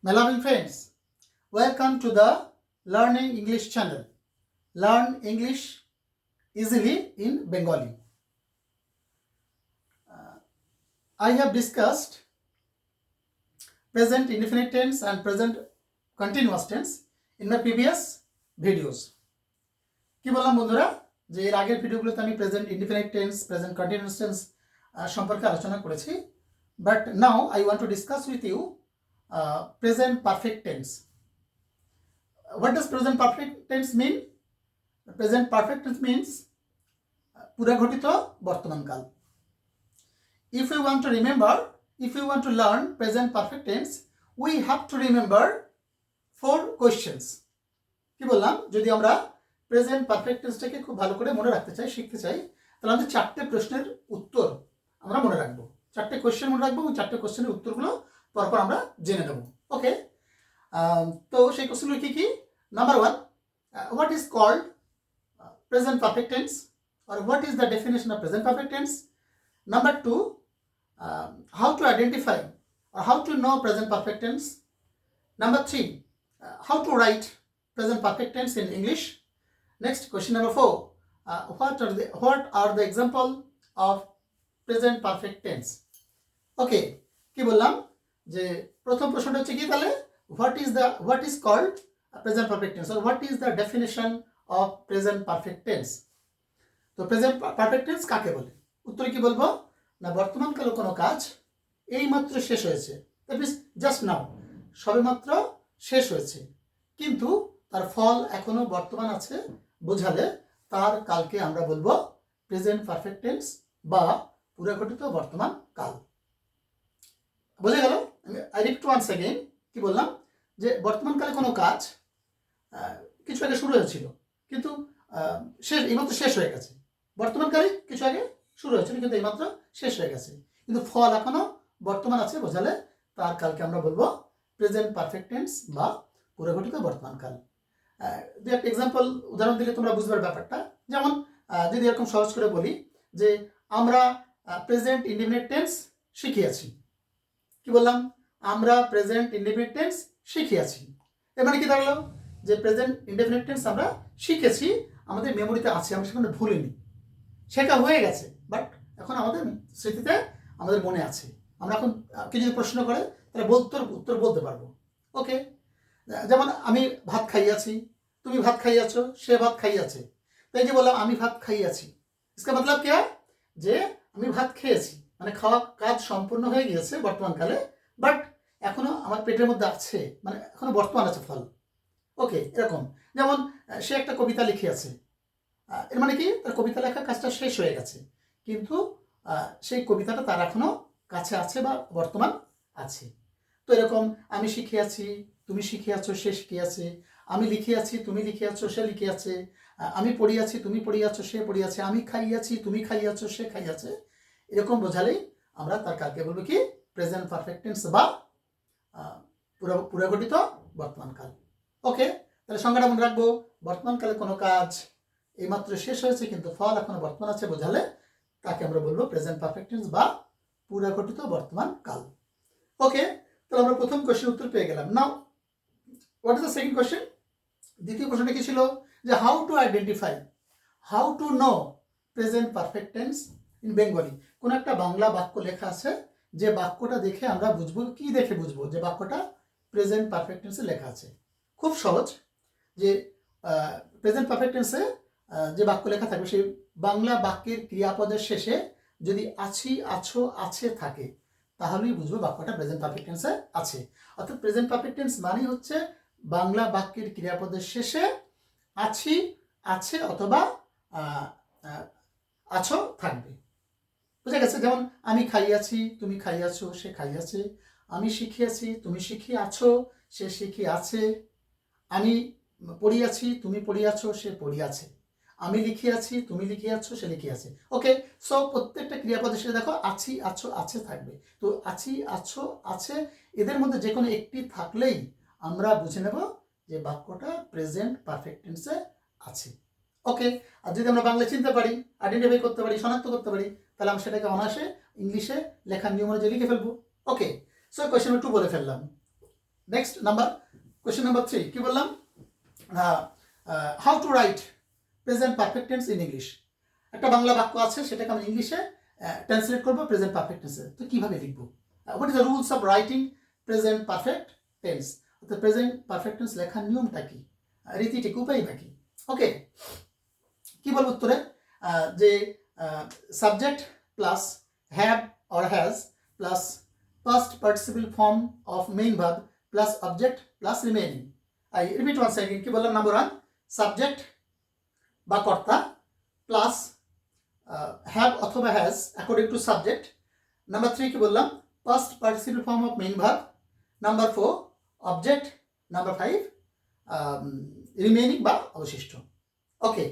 My loving friends, welcome to the Learning English channel. Learn English easily in Bengali. I have discussed present indefinite tense and present continuous tense in my previous videos. কি বললাম বন্ধুরা যে এর আগের ভিডিওগুলোতে আমি present indefinite tense present continuous tense সম্পর্কে আলোচনা করেছি but now I want to discuss with you present perfect tense. What does present perfect tense mean? Present perfect tense means পুরাঘটিত বর্তমানকাল. If we want to remember, if we want to learn present perfect tense, we have to remember 4 questions. কি বললাম যদি আমরা present perfect টেন্সটাকে খুব ভালো করে মনে রাখতে চাই শিখতে চাই তাহলে আমাদের 4টে প্রশ্নের উত্তর আমরা মনে রাখবো 4টে কোশ্চেন মনে রাখবো এবং 4টে কোশ্চেনের উত্তরগুলো পরপর আমরা জেনে নেব ওকে তো সেই কোশ্চেনগুলো কি কি number 1 what is called present perfect tense or what is the definition of present perfect tense number 2 how to identify or how to know present perfect tense number 3 how to write present perfect tense in English next question number 4 what are the example of present perfect tense okay কি বললাম যে প্রথম প্রশ্নটা হচ্ছে কি তাহলে what is called present perfect tense or what is the definition of present perfect tense তো present perfect tense কাকে বলে উত্তরে কি বলবো না বর্তমানকালে কোনো কাজ এইমাত্র শেষ হয়েছে দ্যাট মিন্স জাস্ট নাও সবেমাত্র শেষ হয়েছে কিন্তু তার ফল এখনো বর্তমান আছে বোঝালে তার কালকে আমরা বলবো প্রেজেন্ট পারফেক্ট টেন্স বা পুরাঘটিত বর্তমান কাল বোঝা গেল আই রিপিট ওয়ান্স अगेन কি বললাম যে বর্তমানকালে কোনো কাজ কিছু আগে শুরু হয়েছিল কিন্তু এইমাত্র শেষ হয়ে গেছে বর্তমানকালে কিছু আগে শুরু হয়েছিল কিন্তু এইমাত্র শেষ হয়ে গেছে কিন্তু ফল এখনো বর্তমান আছে বোঝালে তার কালকে আমরা বলবো প্রেজেন্ট পারফেক্ট টেন্স বা পুরাঘটিত বর্তমান কাল দু একটা এক্সাম্পল উদাহরণ দিলে তোমরা বুঝবার ব্যাপারটা যেমন যদি এরকম সহজ করে বলি যে আমরা প্রেজেন্ট ইনডিফিনিট টেন্স শিখিয়েছি কি বললাম আমরা প্রেজেন্ট ইনডিফিনিট টেন্স শিখিয়েছি এর মানে কি দাঁড়ালো যে প্রেজেন্ট ইনডিফিনিট টেন্স আমরা শিখেছি আমাদের মেমোরিতে আছে আমরা সেখানে ভুলিনি শেখা হয়ে গেছে বাট এখন আমাদের স্মৃতিতে আমাদের মনে আছে আমরা এখন কেউ যদি প্রশ্ন করে তাহলে উত্তর বলতে পারবো ওকে যেমন আমি ভাত খাইয়াছি তুমি ভাত খাইয়াছো সে ভাত খাইয়াছে তাই যে বললাম আমি ভাত খাইয়াছি इसका मतलब क्या যে আমি ভাত খেয়েছি মানে খাওয়া কাজ সম্পূর্ণ হয়ে গিয়েছে বর্তমানকালে বাট এখনো আমার পেটের মধ্যে আছে মানে এখনো বর্তমান আছে ফল ওকে এরকম যেমন সে একটা কবিতা লিখিয়াছে এর মানে কি তার কবিতা লেখা কাজটা শেষ হয়ে গেছে কিন্তু সেই কবিতাটা তার এখনো কাছে আছে বা বর্তমান আছে তো এরকম আমি শিখিয়াছি তুমি শিখিয়াছো সে শিখিয়াছে আমি লিখিয়াছি তুমি লিখিয়াছো সে লিখিয়াছে আমি পড়িয়াছি তুমি পড়িয়াছো সে পড়িয়াছে আমি খাইয়াছি তুমি খাইয়াছো সে খাইয়াছে এরকম বোঝালেই আমরা তার কালকে বলবো কি প্রেজেন্ট পারফেক্ট টেন্স বা পুরাঘটিত বর্তমানকাল ওকে তাহলে সংজ্ঞাটা মনে রাখবো বর্তমানকালে কোনো কাজ এইমাত্র শেষ হয়েছে কিন্তু ফল এখনো বর্তমান আছে বোঝালে তাকে আমরা বলবো প্রেজেন্ট পারফেক্ট টেন্স বা পুরাঘটিত বর্তমান কাল ওকে তাহলে আমরা প্রথম কোশ্চেন উত্তর পেয়ে গেলাম now what is the second question দ্বিতীয় প্রশ্নটা কি ছিল যে how to identify how to know present perfect tense in Bengali কোন একটা বাংলা বাক্য লেখা আছে যে বাক্যটা দেখে আমরা বুঝবো কি দেখে বুঝবো যে বাক্যটা প্রেজেন্ট পারফেক্ট টেন্সে লেখা আছে খুব সহজ যে প্রেজেন্ট পারফেক্ট টেন্সে যে বাক্য লেখা থাকবে সেই বাংলা বাক্যের ক্রিয়াপদের শেষে যদি আছি আছো আছে থাকে তাহলেই বুঝবো বাক্যটা প্রেজেন্ট পারফেক্ট টেন্সে আছে অর্থাৎ প্রেজেন্ট পারফেক্ট টেন্স মানে হচ্ছে বাংলা বাক্যের ক্রিয়াপদের শেষে আছি আছে অথবা আছো থাকবে বুঝা গেছে যেমন আমি খাইয়াছি তুমি খাইয়াছো সে খাইয়াছে আমি শিখিয়াছি তুমি শিখিয়াছো সে শিখিয়াছে আমি পড়িয়াছি তুমি পড়িয়াছো সে পড়িয়াছে আমি লিখিয়াছি তুমি লিখিয়াছো সে লিখিয়াছে ওকে সো প্রত্যেকটা ক্রিয়াপদের সাথে দেখো আছি আছো আছে থাকবে তো আছি আছো আছে এদের মধ্যে যে কোনো একটি থাকলেই আমরা বুঝে নেব যে বাক্যটা প্রেজেন্ট পারফেক্ট টেন্সে আছে ওকে আর যদি আমরা বাংলা চিনতে পারি আইডেন্টিফাই করতে পারি শনাক্ত করতে পারি তাহলে আমরা সেটাকে অনায়াসে ইংলিশে লেখার নিয়ম অনুযায়ী লিখে ফেলবো ওকে সো কোয়েশ্চেন 2 বলে ফেললাম নেক্সট নাম্বার কোয়েশ্চেন নাম্বার 3 কি বললাম how to right present perfect tense in English. একটা বাংলা বাক্য আছে, সেটাকে আমরা ইংলিশে ট্রান্সলেট করবো প্রেজেন্ট পারফেক্ট টেন্সে। তো কিভাবে লিখবো? What is the rules of writing present perfect tense? অর্থাৎ প্রেজেন্ট পারফেক্ট টেন্স লেখার নিয়মটা কি, রীতিটি কি, উপায়টা কি? ওকে, কি বলবো উত্তরে? যে subject plus have or has plus past participle form of main verb plus object plus remaining. I repeat once again. কি বললাম? নাম্বার 1 সাবজেক্ট বা কর্তা প্লাস হ্যাভ অথবা has according to subject. Number 3 কি বললাম? past participle form of main verb. Number 4 object. Number 5 remaining বা অবশিষ্ট। ওকে,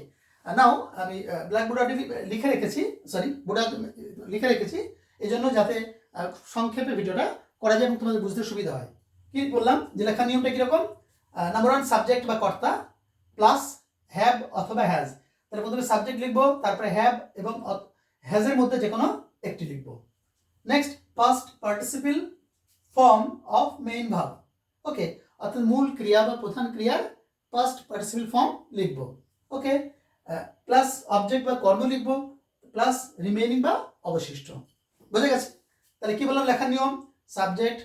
নাও আমি ব্ল্যাকবোর্ডে লিখে রেখেছি, বোর্ডে লিখে রেখেছি এই জন্য যাতে সংক্ষেপে ভিডিওটা করা যায় এবং তোমাদের বুঝতে সুবিধা হয়। কি বললাম যে লেখার নিয়মটা কীরকম? নাম্বার 1 সাবজেক্ট বা কর্তা প্লাস হ্যাভ অথবা হ্যাজ। তাহলে প্রথমে সাবজেক্ট লিখবো, তারপরে হ্যাভ এবং হ্যাজের মধ্যে যে কোনো একটি লিখবো। Next past participle form of main verb. Okay, অর্থাৎ মূল ক্রিয়া বা প্রধান ক্রিয়ার পাস্ট পার্টিসিপল ফর্ম লিখবো। ওকে, প্লাস অবজেক্ট বা কর্ম লিখবো প্লাস রিমেইনিং বা অবশিষ্ট। বুঝে গেছে? তাহলে কি বললাম লেখার নিয়ম? সাবজেক্ট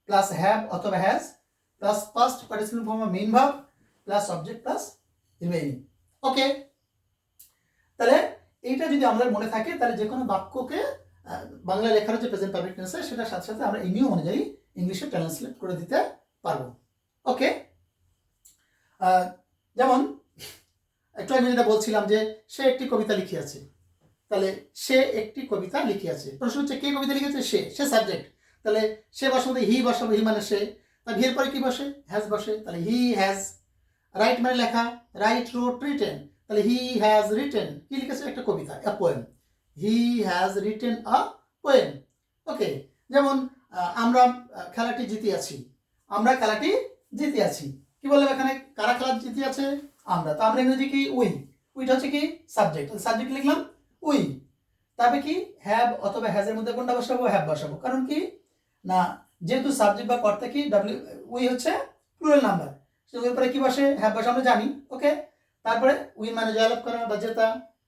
প্লাস হ্যাভ অথবা has plus past participle form of main verb plus object plus remaining. Okay, তাহলে এইটা যদি আমাদের মনে থাকে তাহলে যে কোনো বাক্যকে বাংলা লেখার যে প্রেজেন্ট পারফেক্ট টেন্স সেটার সাথে সাথে আমরা এই নিয়ম অনুযায়ী ইংলিশে ট্রান্সলেট করে দিতে পারবো। ওকে, যেমন একটু আমি যেটা বলছিলাম যে সে একটি কবিতা লিখিয়াছে, তাহলে সে একটি কবিতা লিখিয়াছে। প্রশ্ন হচ্ছে কে কবিতা লিখেছে? সে সাবজেক্ট। তাহলে সে বসাবো, হি বসাবো, হি মানে সে। তাহলে হির পরে কি বসে? হ্যাজ বসে। তাহলে হি হ্যাজ। রাইট মানে লেখা, রাইট রোট রিটেন। তাহলে হি হ্যাজ রিটেন কি লিখেছে? একটা কবিতা, a poem. He has written a poem. Okay, যেমন আমরা খেলাটি জিতিয়াছি, আমরা খেলাটি জিতিয়াছি। কি বললাম এখানে? কারা খেলা জিতিয়াছে? আমরা। তো আমরা ইংরেজি কি? উই। উইটা হচ্ছে কি? সাবজেক্ট। সাবজেক্ট লিখলাম উই। তবে কি হ্যাভ অথবা হ্যাজের মধ্যে কোনটা বসাবো? হ্যাভ বসাবো। কারণ কি না, যেহেতু সাবজেক্ট বা কর্তা কি ডাব্লিউ উই হচ্ছে প্লুরাল নাম্বার, সেটার উপরে কি বসে? হ্যাভ বসে, আমরা জানি। ওকে, তারপরে উইন মানে জয়লাভ করা বা জেতা।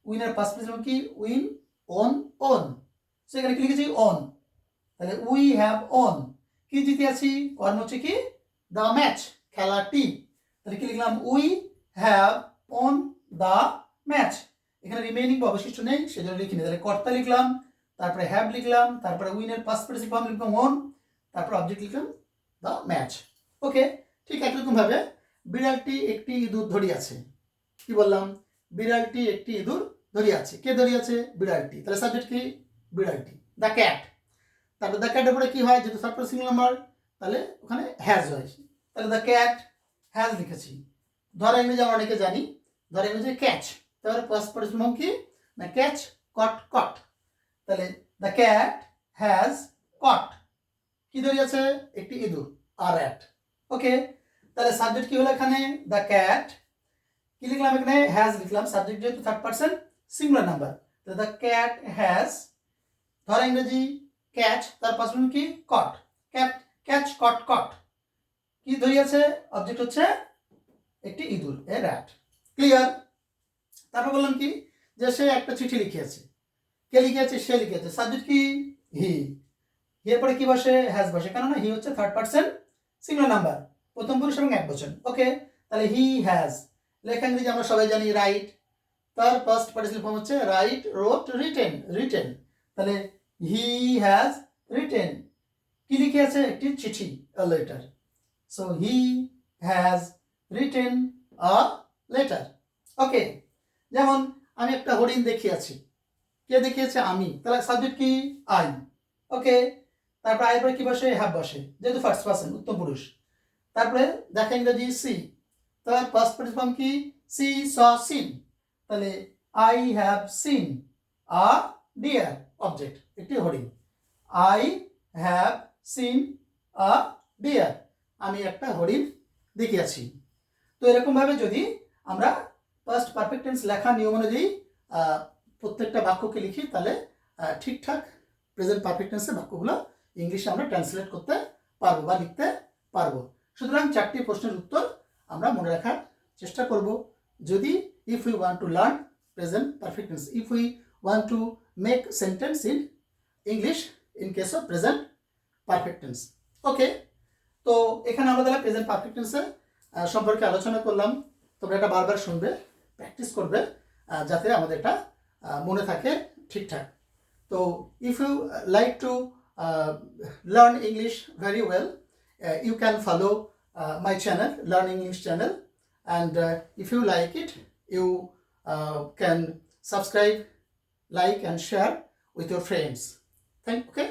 উইনের পাস্ট প্রেজেন্ট কি? Win, won, won. সেখানে কি লিখেছি? অন। তাহলে উই হ্যাভ অন কি জিতেছি? কর্ম হচ্ছে কি? দ্য ম্যাচ, খেলাটি। তাহলে কি লিখলাম? We have on the match. এখানে রিমেইনিং বা অবশিষ্ট নেই, সেজন্য লিখিনি। তাহলে কর্তা লিখলাম, তারপরে হ্যাভ লিখলাম, তারপরে উইনের পাস্ট পার্টিসিপল ফর্ম লিখলাম অন, তারপর অবজেক্ট লিখলাম দ্য ম্যাচ। ওকে, ঠিক একরকম ভাবে বিড়ালটি একটি ইঁদুর ধরিয়াছে। কি বললাম? বিড়ালটি একটি ইঁদুর ধরিয়াছে। কে ধরিয়াছে? বিড়ালটি। তাহলে সাবজেক্ট কি? বিড়ালটি, দ্য ক্যাট। তারপর দ্য ক্যাটের পরে কি হয়? যেহেতু থার্ড পারসন সিঙ্গুলার নাম্বার, তাহলে ওখানে হ্যাজ হয়। তাহলে দ্য ক্যাট হ্যাজ লিখেছি। ধরা ইংরেজি আমরা অনেকে জানি, ধরা ইংরেজি ক্যাচ। তাহলে পাস্ট পার্টিসিপল ফর্ম কি? না ক্যাচ, কট, কট। তাহলে দ্য ক্যাট হ্যাজ কট কি ধরিয়াছে? একটি ইঁদুর, আর র্যাট। ওকে, তাহলে সাবজেক্ট কি হলো এখানে? The cat. কি লিখলাম এখানে? হ্যাজ লিখলাম। সাবজেক্ট যেহেতু থার্ড পারসন সিঙ্গুলার নাম্বার, তাহলে দ্য ক্যাট হ্যাজ। ধরা ইংরেজি ক্যাচ, তার পাস্ট কি? কট। ক্যাট, ক্যাচ, কট, কট। কি ধরিয়াছে? অবজেক্ট হচ্ছে একটি ইঁদুর, এ র্যাট। ক্লিয়ার? তারপর বললাম কি যে সে একটা চিঠি লিখিয়েছে। কে লিখিয়েছে? সে লিখিয়েছে। সাবজেক্ট কি? হি। এরপরে কি বসে? হ্যাজ বসে, কেননা হি হচ্ছে থার্ড পারসন সিঙ্গুলার নাম্বার, প্রথম পুরুষ এবং একবচন। ওকে, তাহলে হি হ্যাজ। লেখা ইংরেজি আমরা সবাই জানি রাইট, তার পাস্ট পার্টিসিপল ফর্ম হচ্ছে রাইট, রোট, রিটেন, রিটেন। তাহলে হি হ্যাজ রিটেন কি লিখিয়েছে? একটি চিঠি, a letter. So he has written a letter. Okay, যেমন আমি একটা হরিণ দেখিয়েছি। কে দেখিয়েছে? আমি। তাহলে সাবজেক্ট কি? আই। ওকে, তারপরে আই পরে কি বসে? হ্যাভ বসে, যেহেতু ফার্স্ট পারসন উত্তম পুরুষ। তারপরে দেখা ইংরেজি সি, তার পাস্ট পার্টিসিপল ফর্ম কি? See, saw, seen. তাহলে I have seen a deer, object একটি হরিণ। I have seen a deer, আমি একটা হরিণ দেখিয়াছি। তো এরকমভাবে যদি আমরা পাস্ট পারফেক্ট টেন্স লেখার নিয়ম অনুযায়ী প্রত্যেকটা বাক্যকে লিখি, তাহলে ঠিকঠাক প্রেজেন্ট পারফেক্ট টেন্সের বাক্যগুলো ইংলিশে আমরা ট্রান্সলেট করতে পারবো বা লিখতে পারবো। সুতরাং 4টি প্রশ্নের উত্তর আমরা মনে রাখার চেষ্টা করব যদি if we want to learn present perfect tense, if we want to make sentence in English in case of present perfect tense. ওকে, তো এখানে আমরা তাহলে প্রেজেন্ট পারফেক্ট টেন্সের সম্পর্কে আলোচনা করলাম। তোমরা এটা বারবার শুনবে, প্র্যাকটিস করবে, যাতে আমাদের এটা মনে থাকে ঠিকঠাক। তো if you like to learn English very well, you can follow my channel, Learning English channel, and if you like it, you can subscribe, like and share with your friends. Okay.